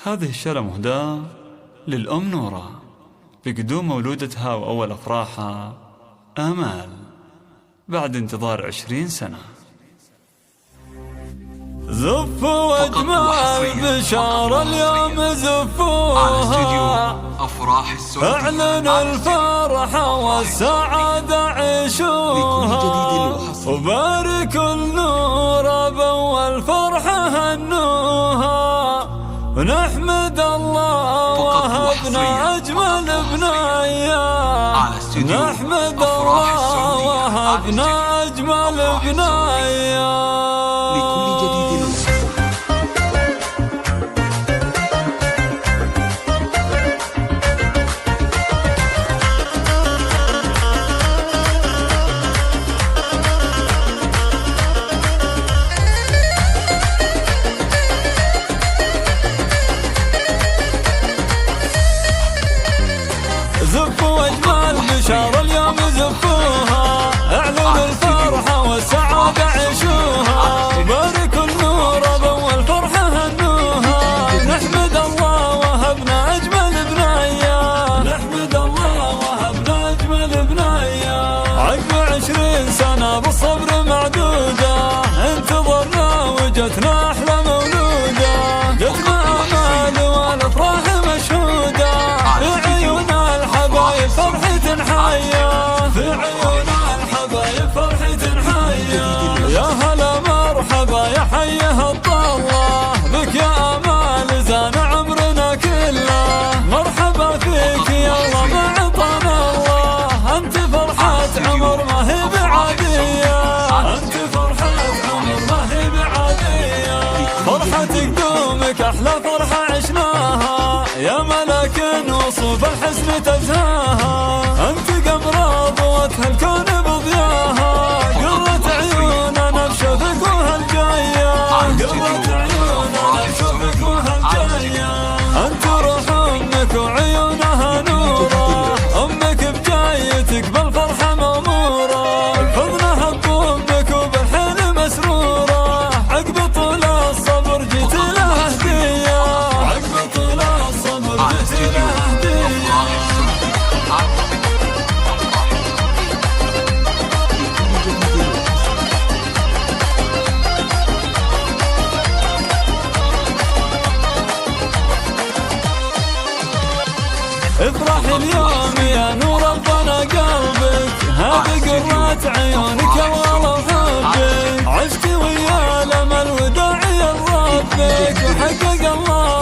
هذه الشارة مهداة للأم نورة بقدوم مولودتها وأول أفراحها آمال بعد انتظار 20 سنة. زفوا أجمال بشارة اليوم زفوها، اعلنوا الفرحة والسعادة عيشوها، وباركوا النور بأول فرحة هنوها، ونحمد الله وهبنا أجمل بنايا، نحمد الله وهبنا أجمل بنايا. زفوا أجمال بشارة اليوم زفوها، اعلنوا الفرحة والسعادة عيشوها، باركوا النور بأول فرحة هنوها، نحمد الله وهبنا أجمل بنايا، نحمد الله وهبنا أجمل بنايا. عقب 20 سنة بالصبر معدودة انتظرنا وجتنا أحلى مولودة، جتنا آمال والأفراح مشهودة، في عيون الحبايب فرحة حية، في عيون الحبايب فرحة حية. يا هلا مرحبا يا حيه الطلة، بك يا آمال زان عمرنا كله، مرحبا فيك يا الله ما عطانا الله، انت فرحة عمر ما هي بعادية، انت فرحة عمر ما هي بعادية. فرحة قدومك احلى فرحة عشناها، يا ملك وصوف الحسن تزهاها، انت قمر ضوت هالكون بضياها، قرة عيوننا بشوفك وهالجاية، قرة عيوننا بشوفك وهالجاية. انت روح امك وعيونها نورة، امك بجايتك بالفرحة مأمورة، حضنها بضمك وبالحيل مسرورة، عقب طول الصبر جيت لها هدية، عقب طول الصبر جيت لها هدية. افرح اليوم يا نور ربنا قلبك، هذه قرة عيونك يا والله وحبك، عشت ويا الامل وداعي لربك، وحقق الله